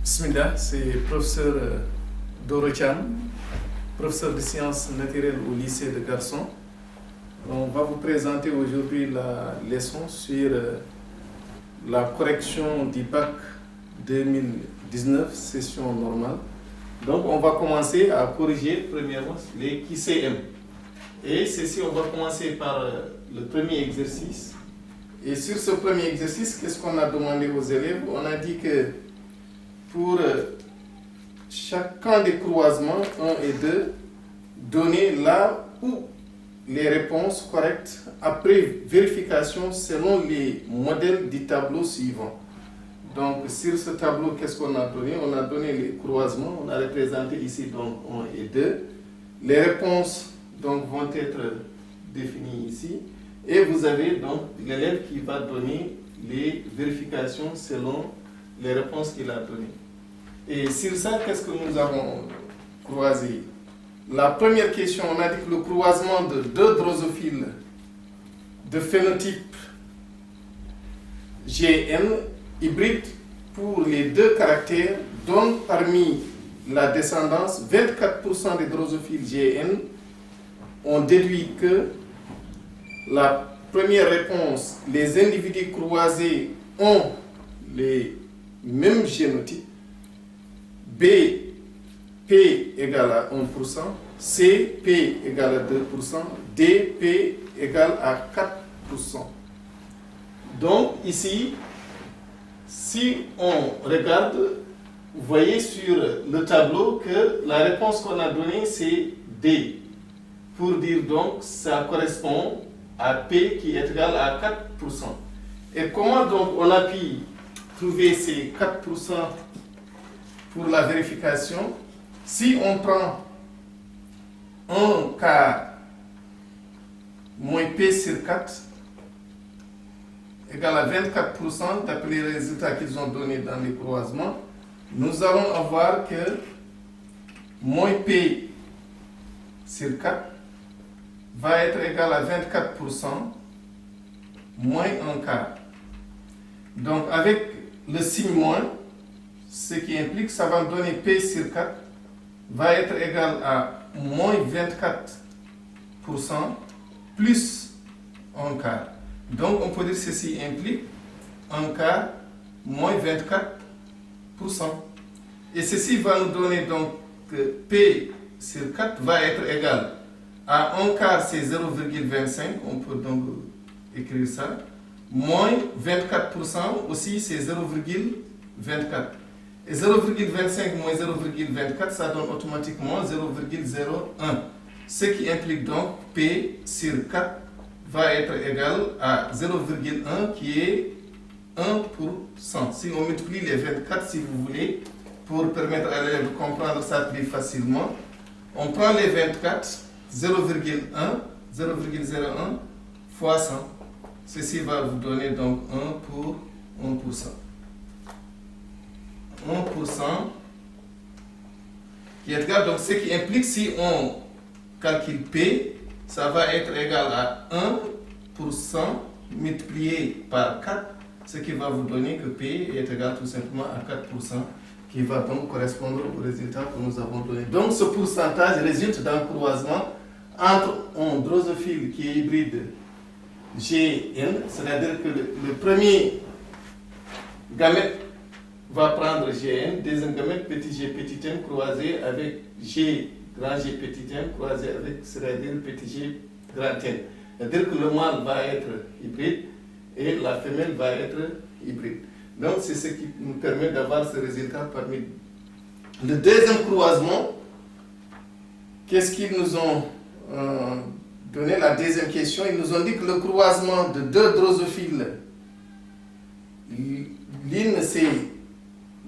Bismillah, c'est professeur Doro Thiam, professeur de sciences naturelles au lycée de Garçon. On va vous présenter aujourd'hui la leçon sur la correction du bac 2019, session normale. Donc on va commencer à corriger premièrement les QCM. Et ceci, on va commencer par le premier exercice. Et sur ce premier exercice, qu'est-ce qu'on a demandé aux élèves? On a dit que pour chacun des croisements 1 et 2, donner là où les réponses correctes après vérification selon les modèles du tableau suivant. Donc sur ce tableau, qu'est-ce qu'on a donné? On a donné les croisements, on a représenté ici donc 1 et 2. Les réponses donc vont être définies ici. Et vous avez donc l'élève qui va donner les vérifications selon les réponses qu'il a données. Et sur ça, qu'est-ce que nous avons croisé? La première question, on a dit que le croisement de deux drosophiles de phénotype GN hybride pour les deux caractères donne parmi la descendance 24% des drosophiles GN. On déduit que la première réponse, les individus croisés ont les mêmes génotypes. B, P égale à 1%, C, P égale à 2%, D, P égale à 4%. Donc ici, si on regarde, vous voyez sur le tableau que la réponse qu'on a donnée c'est D. Pour dire donc, ça correspond à P qui est égal à 4%. Et comment donc on a pu trouver ces 4% pour la vérification? Si on prend 1 quart moins P sur 4 égale à 24% d'après les résultats qu'ils ont donnés dans les croisements, nous allons avoir que moins P sur 4 va être égal à 24% moins 1 quart. Donc avec le signe moins, ce qui implique que ça va donner P sur 4 va être égal à moins 24% plus 1 quart. Donc on peut dire que ceci implique 1 quart moins 24%. Et ceci va nous donner donc que P sur 4 va être égal à 1 quart, c'est 0,25, on peut donc écrire ça, moins 24% aussi c'est 0,24. Et 0,25 moins 0,24, ça donne automatiquement 0,01. Ce qui implique donc P sur 4 va être égal à 0,1 qui est 1%. Si on multiplie les 24, si vous voulez, pour permettre à l'élève de comprendre ça plus facilement, on prend les 24, 0,1 fois 100. Ceci va vous donner donc 1 pour 1%. 1% qui est égal, donc ce qui implique si on calcule P, ça va être égal à 1% multiplié par 4, ce qui va vous donner que P est égal tout simplement à 4%, qui va donc correspondre au résultat que nous avons donné. Donc ce pourcentage résulte d'un croisement entre un drosophile qui est hybride GN, c'est-à-dire que le premier gamète va prendre GN, deuxième gamète petit g petit m croisé avec G grand G petit m croisé avec, c'est-à-dire petit g grand N. C'est-à-dire que le mâle va être hybride et la femelle va être hybride. Donc c'est ce qui nous permet d'avoir ce résultat parmi le deuxième croisement. Qu'est-ce qu'ils nous ont donné? La deuxième question, ils nous ont dit que le croisement de deux drosophiles, l'une c'est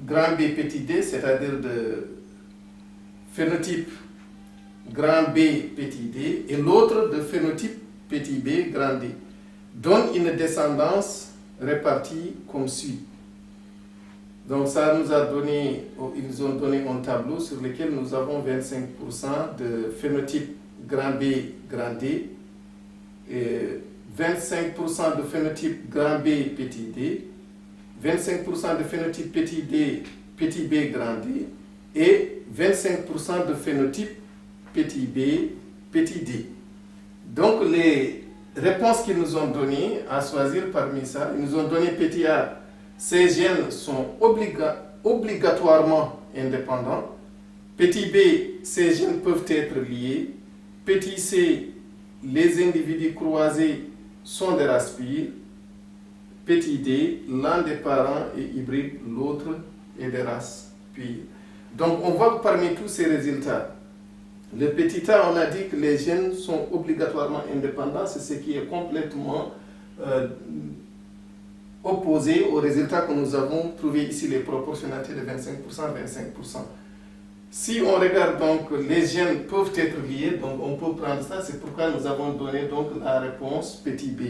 grand B petit d, c'est-à-dire de phénotype grand B petit d, et l'autre de phénotype petit b grand D, donne une descendance répartie comme suit. Donc ça nous a donné, ils ont donné un tableau sur lequel nous avons 25% de phénotype grand B grand D, et 25% de phénotype grand B petit d, 25% de phénotype petit d petit b grand D et 25% de phénotype petit b, petit d. Donc les réponses qu'ils nous ont données à choisir parmi ça, ils nous ont donné petit a, ces gènes sont obligatoirement indépendants. Petit b, ces gènes peuvent être liés. Petit c, les individus croisés sont des races pures. Petit d, l'un des parents est hybride, l'autre est des races pures. Donc on voit que parmi tous ces résultats, le petit a, on a dit que les gènes sont obligatoirement indépendants, c'est ce qui est complètement opposé au résultat que nous avons trouvé ici, les proportionnalités de 25%, 25%. Si on regarde donc, les gènes peuvent être liés, donc on peut prendre ça, c'est pourquoi nous avons donné donc la réponse petit b.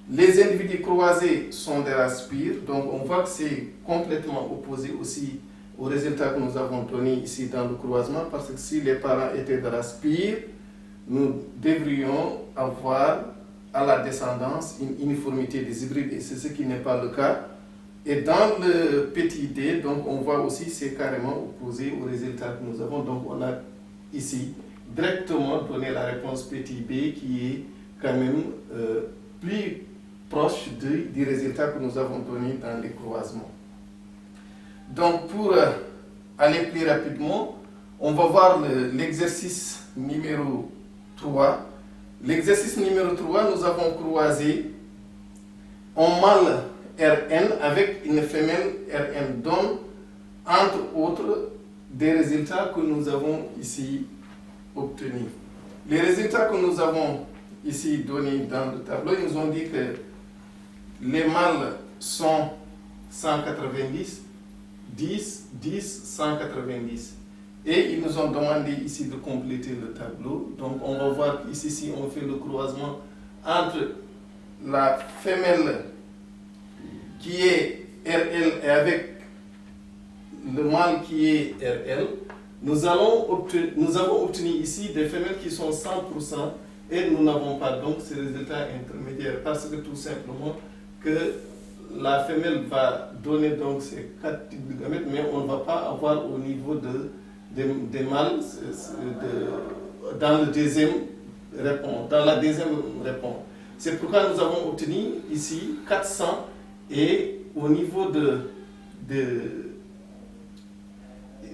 Les individus croisés sont des races pures, donc on voit que c'est complètement opposé aussi au résultat que nous avons donné ici dans le croisement, parce que si les parents étaient de race pure, nous devrions avoir à la descendance une uniformité des hybrides, et c'est ce qui n'est pas le cas. Et dans le petit d, donc on voit aussi c'est carrément opposé au résultat que nous avons. Donc on a ici directement donné la réponse petit b qui est quand même plus proche du résultat que nous avons donné dans les croisements. Donc pour aller plus rapidement, on va voir l'exercice numéro 3. L'exercice numéro 3, nous avons croisé un mâle Rn avec une femelle Rn, donne entre autres des résultats que nous avons ici obtenus. Les résultats que nous avons ici donnés dans le tableau, ils nous ont dit que les mâles sont 190, 10, 10, 190. Et ils nous ont demandé ici de compléter le tableau. Donc on va voir ici si on fait le croisement entre la femelle qui est RL et avec le mâle qui est RL. Nous avons obtenu ici des femelles qui sont 100% et nous n'avons pas donc ces résultats intermédiaires parce que tout simplement que la femelle va donner donc ces 4 types de gamètes, mais on ne va pas avoir au niveau des mâles dans la deuxième réponse. C'est pourquoi nous avons obtenu ici 400 et au niveau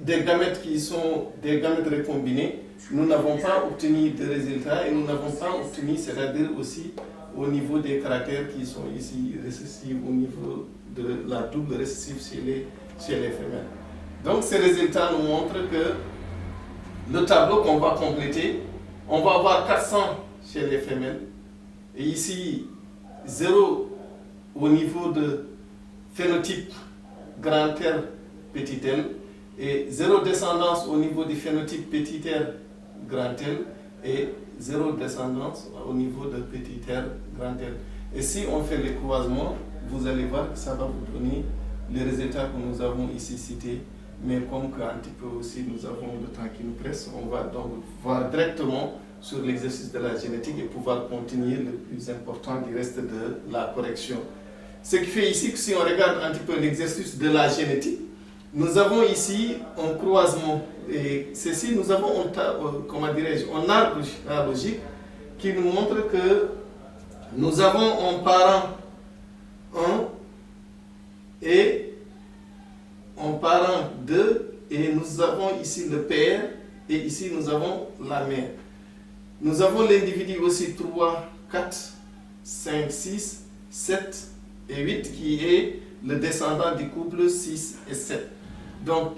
des gamètes qui sont des gamètes recombinés, nous n'avons pas obtenu de résultats et nous n'avons pas obtenu, c'est-à-dire aussi au niveau des caractères qui sont ici récessifs, au niveau de la double récessive chez les femelles. Donc ces résultats nous montrent que le tableau qu'on va compléter, on va avoir 400 chez les femelles et ici 0 au niveau de phénotype grand R petit l et 0 descendance au niveau du phénotype petit r grand L et 0 descendance au niveau de petit r grand L. Et si on fait les croisements, vous allez voir que ça va vous donner les résultats que nous avons ici cités. Mais comme un petit peu aussi nous avons le temps qui nous presse, on va donc voir directement sur l'exercice de la génétique et pouvoir continuer le plus important du reste de la correction. Ce qui fait ici que si on regarde un petit peu l'exercice de la génétique, nous avons ici un croisement et ceci nous avons un arbre généalogique qui nous montre que nous avons un parent 1 et un parent 2 et nous avons ici le père et ici nous avons la mère. Nous avons l'individu aussi 3, 4, 5, 6, 7 et 8 qui est le descendant du couple 6 et 7. Donc,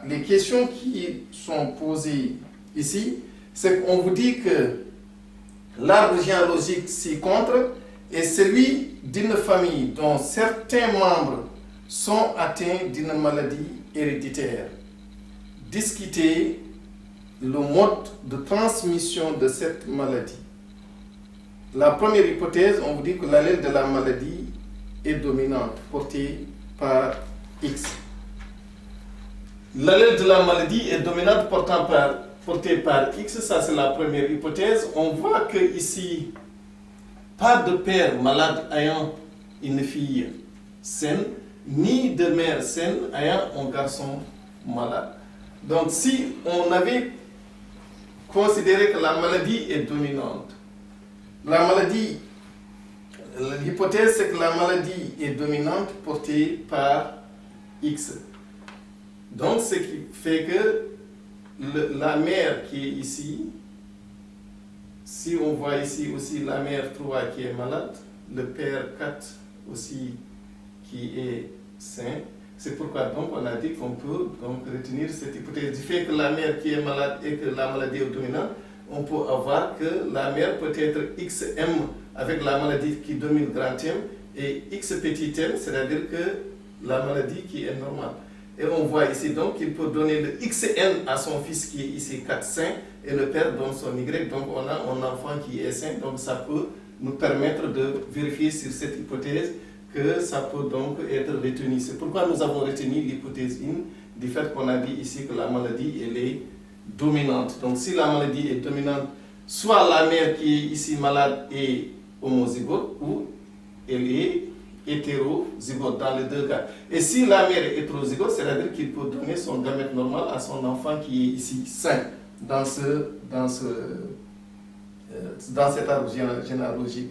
les questions qui sont posées ici, c'est qu'on vous dit que l'arbre généalogique ci-contre est celui d'une famille dont certains membres sont atteints d'une maladie héréditaire. Discuter le mode de transmission de cette maladie. La première hypothèse, on vous dit que l'allèle de la maladie est dominante, portée par X. L'allèle de la maladie est dominante portée par X, ça c'est la première hypothèse. On voit que ici, pas de père malade ayant une fille saine, ni de mère saine ayant un garçon malade. Donc si on avait considéré que la maladie est dominante, l'hypothèse c'est que la maladie est dominante portée par X. Donc ce qui fait que la mère qui est ici, si on voit ici aussi la mère 3 qui est malade, le père 4 aussi qui est sain, c'est pourquoi donc on a dit qu'on peut donc retenir cette hypothèse du fait que la mère qui est malade et que la maladie est dominante, on peut avoir que la mère peut être XM avec la maladie qui domine grand M et X petit m, c'est-à-dire que la maladie qui est normale. Et on voit ici donc qu'il peut donner le XN à son fils qui est ici 4 sain et le père donne son Y, donc on a un enfant qui est sain, donc ça peut nous permettre de vérifier sur cette hypothèse que ça peut donc être retenu. C'est pourquoi nous avons retenu l'hypothèse 1 du fait qu'on a dit ici que la maladie elle est dominante. Donc si la maladie est dominante, soit la mère qui est ici malade est homozygote ou elle est hétérozygote dans les deux cas. Et si la mère est hétérozygote, c'est-à-dire qu'il peut donner son gamète normal à son enfant qui est ici sain dans cet arbre généalogique.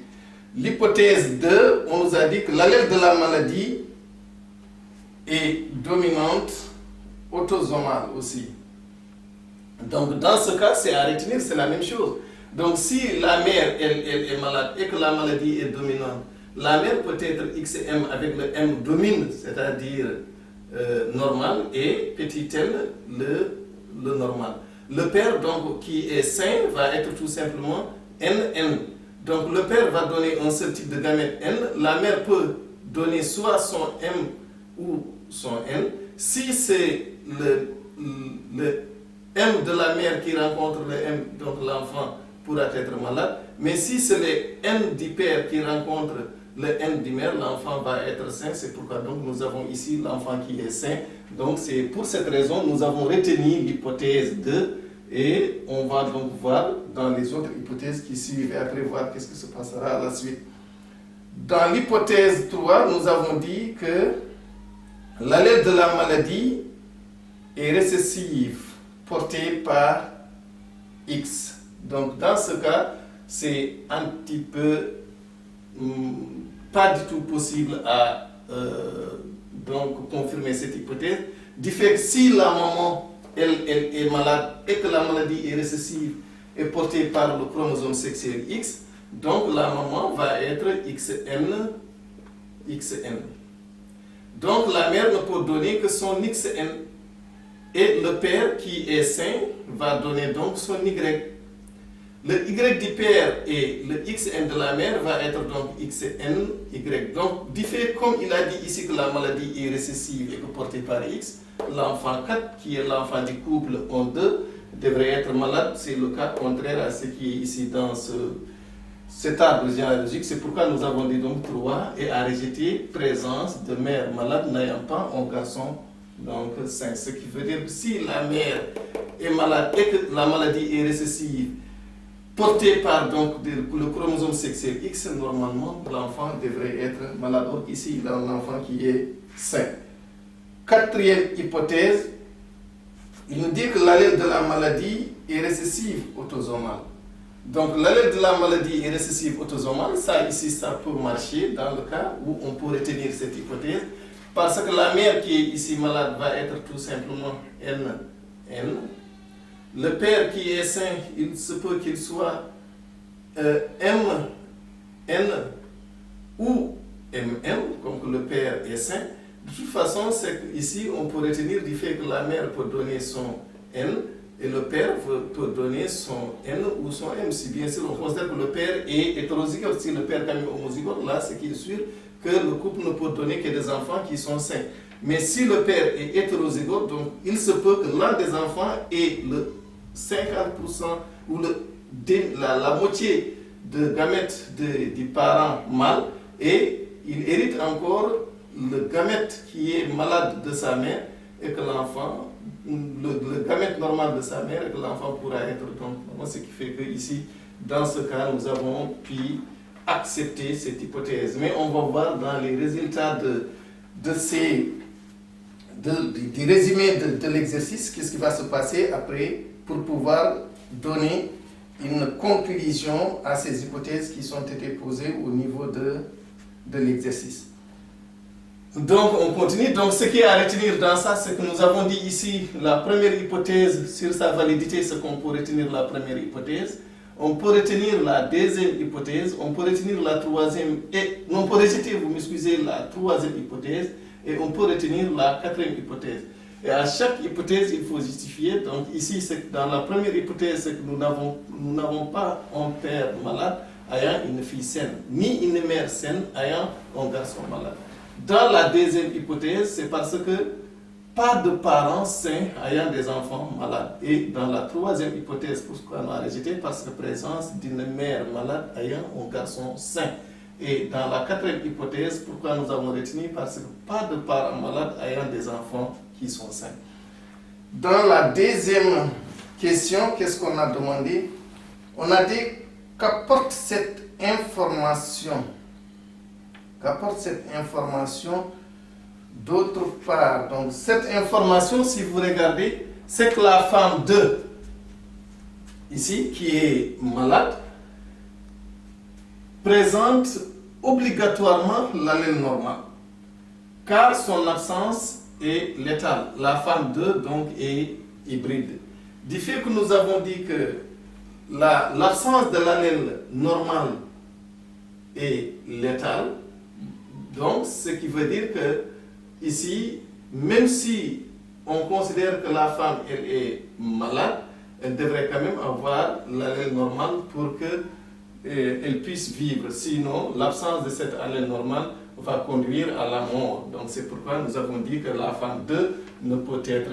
L'hypothèse 2, on nous a dit que l'allèle de la maladie est dominante autosomale aussi. Donc dans ce cas, c'est à retenir, c'est la même chose. Donc si la mère elle est malade et que la maladie est dominante, la mère peut être XM avec le M domine, c'est-à-dire normal, et petit l, le normal. Le père donc qui est sain va être tout simplement NN. Donc le père va donner un seul type de gamète N. La mère peut donner soit son M ou son N. Si c'est le M de la mère qui rencontre le M, donc l'enfant pourra être malade. Mais si c'est le N du père qui rencontre le N du mère, l'enfant va être sain. C'est pourquoi donc nous avons ici l'enfant qui est sain. Donc c'est pour cette raison nous avons retenu l'hypothèse 2 et on va donc voir dans les autres hypothèses qui suivent et après voir qu'est-ce qui se passera à la suite. Dans l'hypothèse 3, nous avons dit que l'allèle de la maladie est récessive portée par X. Donc dans ce cas, c'est un petit peu pas du tout possible à donc confirmer cette hypothèse, du fait que si la maman elle est malade et que la maladie est récessive et portée par le chromosome sexuel X, donc la maman va être XN. Donc la mère ne peut donner que son XN et le père qui est sain va donner donc son Y. Le Y du père et le XN de la mère va être donc XNY. Donc, du fait, comme il a dit ici que la maladie est récessive et que portée par X, l'enfant 4, qui est l'enfant du couple 1-2, devrait être malade. C'est le cas contraire à ce qui est ici dans cet arbre généalogique. C'est pourquoi nous avons dit donc 3 et à rejeter présence de mère malade n'ayant pas un garçon donc sain. Ce qui veut dire que si la mère est malade et que la maladie est récessive, porté par donc le chromosome sexuel X, normalement l'enfant devrait être malade. Or ici il a un enfant qui est sain. Quatrième hypothèse, il nous dit que l'allèle de la maladie est récessive autosomale. Donc l'allèle de la maladie est récessive autosomale, ça ici ça peut marcher dans le cas où on peut retenir cette hypothèse, parce que la mère qui est ici malade va être tout simplement N. Le père qui est sain, il se peut qu'il soit MN ou MM, comme que le père est sain. De toute façon, c'est ici on peut retenir du fait que la mère peut donner son N et le père peut donner son N ou son M. Si bien sûr on considère que le père est hétérozygote, si le père est homozygote, là c'est qui est sûr que le couple ne peut donner que des enfants qui sont sains. Mais si le père est hétérozygote, donc il se peut que l'un des enfants ait le 50% ou la moitié de gamètes du parent mâle et il hérite encore le gamète qui est malade de sa mère et que l'enfant, le gamète normal de sa mère et que l'enfant pourra être donc. Ce qui fait que ici, dans ce cas, nous avons pu accepter cette hypothèse. Mais on va voir dans les résultats du résumé de l'exercice, qu'est-ce qui va se passer après pour pouvoir donner une conclusion à ces hypothèses qui sont été posées au niveau de l'exercice. Donc, on continue. Donc, ce qui est à retenir dans ça, c'est que nous avons dit ici la première hypothèse sur sa validité, c'est qu'on peut retenir la première hypothèse. On peut retenir la deuxième hypothèse, on peut retenir la troisième, on peut rejeter, vous m'excusez, la troisième hypothèse, et on peut retenir la quatrième hypothèse. Et à chaque hypothèse, il faut justifier. Donc ici, dans la première hypothèse, c'est que nous n'avons pas un père malade ayant une fille saine, ni une mère saine ayant un garçon malade. Dans la deuxième hypothèse, c'est parce que pas de parents sains ayant des enfants malades. Et dans la troisième hypothèse, pourquoi on a rejeté? Parce que présence d'une mère malade ayant un garçon sain. Et dans la quatrième hypothèse, pourquoi nous avons retenu? Parce que pas de parents malades ayant des enfants qui sont sains. Dans la deuxième question, qu'est-ce qu'on a demandé? On a dit qu'apporte cette information? Qu'apporte cette information d'autre part? Donc cette information, si vous regardez, c'est que la femme 2, ici, qui est malade, présente obligatoirement l'allèle normal, car son absence est létale. La femme 2, donc, est hybride. Du fait que nous avons dit que l'absence de l'allèle normal est létale, donc ce qui veut dire que ici, même si on considère que la femme elle est malade, elle devrait quand même avoir l'allèle normal pour que elle puisse vivre. Sinon, l'absence de cette allèle normale va conduire à la mort. Donc c'est pourquoi nous avons dit que la femme 2 ne peut être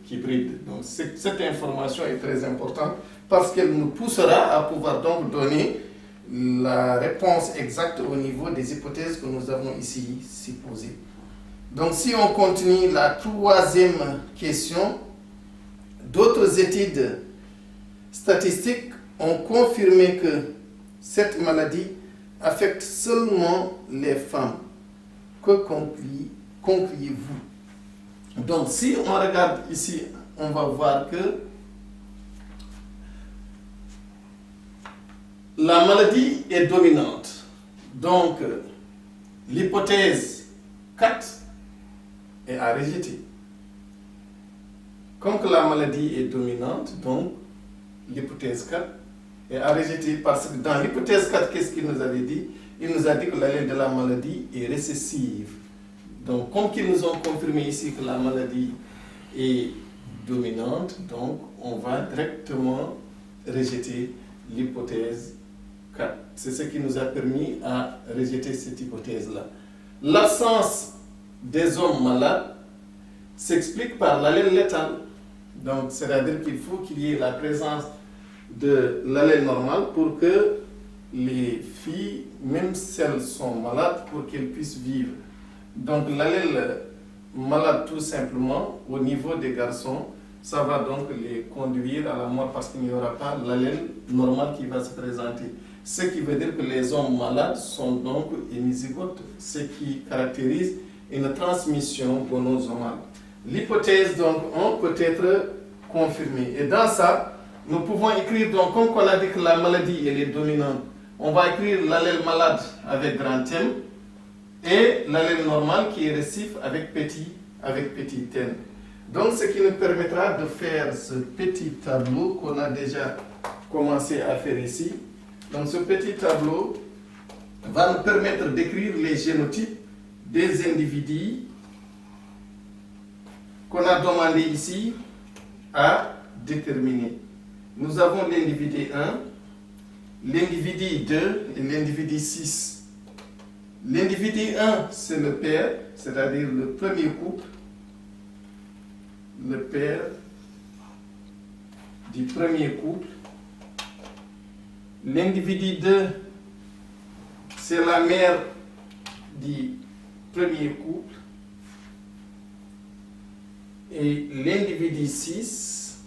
qu'hybride. Donc cette information est très importante parce qu'elle nous poussera à pouvoir donc donner la réponse exacte au niveau des hypothèses que nous avons ici supposées. Donc si on continue la troisième question, d'autres études statistiques ont confirmé que cette maladie affecte seulement les femmes. Que concluez-vous? Donc si on regarde ici, on va voir que la maladie est dominante. Donc l'hypothèse 4 est à rejeter. Comme que la maladie est dominante, donc l'hypothèse 4 est à rejeter parce que dans l'hypothèse 4, qu'est-ce qu'il nous avait dit? Il nous a dit que l'allèle de la maladie est récessive. Donc, comme qu'ils nous ont confirmé ici que la maladie est dominante, donc on va directement rejeter l'hypothèse 4. C'est ce qui nous a permis à rejeter cette hypothèse-là. L'absence des hommes malades s'explique par l'allèle létal. Donc, c'est-à-dire qu'il faut qu'il y ait la présence de l'allèle normal pour que les filles, même si elles sont malades, pour qu'elles puissent vivre. Donc l'allèle malade tout simplement, au niveau des garçons, ça va donc les conduire à la mort parce qu'il n'y aura pas l'allèle normal qui va se présenter. Ce qui veut dire que les hommes malades sont donc hémizygotes, ce qui caractérise une transmission gonozomale. L'hypothèse donc 1 peut être confirmée. Et dans ça, nous pouvons écrire donc, comme on a dit que la maladie elle est dominante, on va écrire l'allèle malade avec grand M et l'allèle normal qui est récessif avec petit n. Donc ce qui nous permettra de faire ce petit tableau qu'on a déjà commencé à faire ici. Donc ce petit tableau va nous permettre d'écrire les génotypes des individus qu'on a demandé ici à déterminer. Nous avons l'individu 1, l'individu 2 et l'individu 6. L'individu 1, c'est le père, c'est-à-dire le premier couple, le père du premier couple. L'individu 2, c'est la mère du premier couple. Et l'individu 6,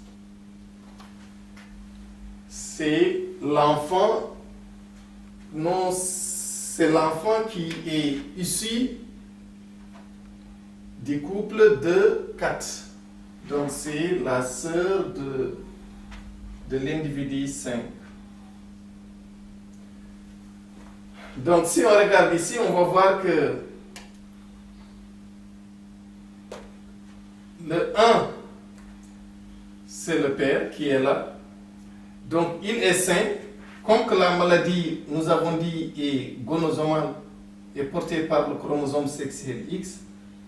c'est l'enfant, non, c'est l'enfant qui est issu du couple de 4. Donc c'est la sœur de l'individu 5. Donc si on regarde ici, on va voir que le 1, c'est le père qui est là. Donc il est 5. Comme que la maladie, nous avons dit, est gonozomale et portée par le chromosome sexuel X,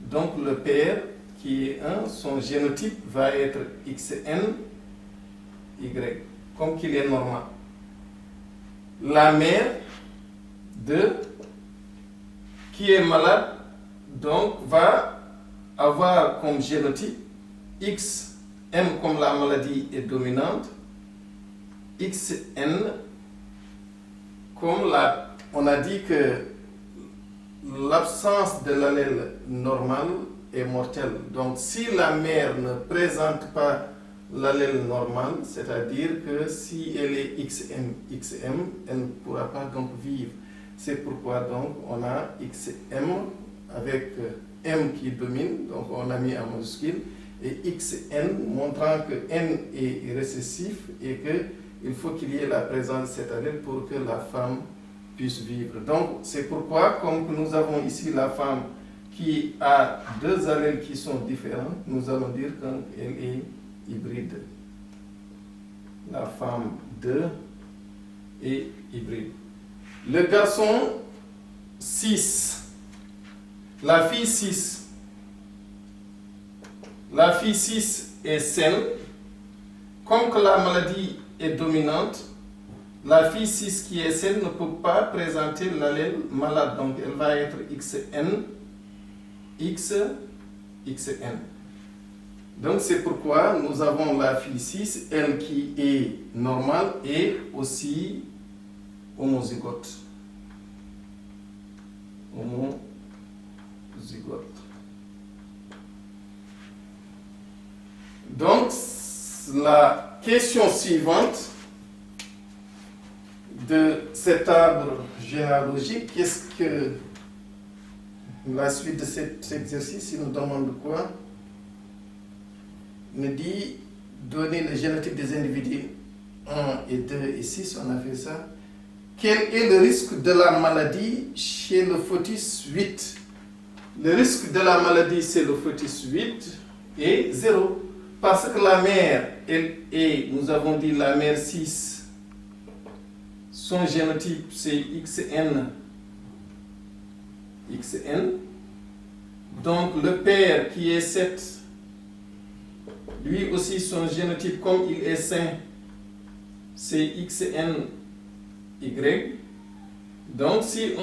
donc le père qui est 1, son génotype va être XNY, comme qu'il est normal. La mère 2, qui est malade, donc va avoir comme génotype XM comme la maladie est dominante, XN comme on a dit que l'absence de l'allèle normal est mortelle. Donc si la mère ne présente pas l'allèle normal, c'est-à-dire que si elle est XM, elle ne pourra pas donc vivre. C'est pourquoi donc on a XM avec M qui domine, donc on a mis en majuscule, et XN montrant que N est récessif et qu'il faut qu'il y ait la présence de cet allèle pour que la femme puisse vivre. Donc c'est pourquoi, comme nous avons ici la femme qui a 2 allèles qui sont différents, nous allons dire qu'elle est hybride. La femme 2 est hybride. Le garçon 6, la fille 6. La fille 6 est saine. Comme que la maladie est dominante, la fille 6 qui est saine ne peut pas présenter l'allèle malade. Donc elle va être XN, XN. Donc c'est pourquoi nous avons la fille 6, elle qui est normale et aussi homozygote. Donc la question suivante de cet arbre généalogique, qu'est-ce que la suite de cet exercice, il nous demande quoi? Il nous dit donner le génotype des individus 1 et 2 et 6, on a fait ça. Quel est le risque de la maladie chez le fœtus 8? Le risque de la maladie, c'est le fœtus 8 et 0. Parce que la mère, elle est, nous avons dit la mère 6, son génotype c'est XN. Donc le père qui est 7, lui aussi son génotype comme il est sain, c'est XNY. Donc si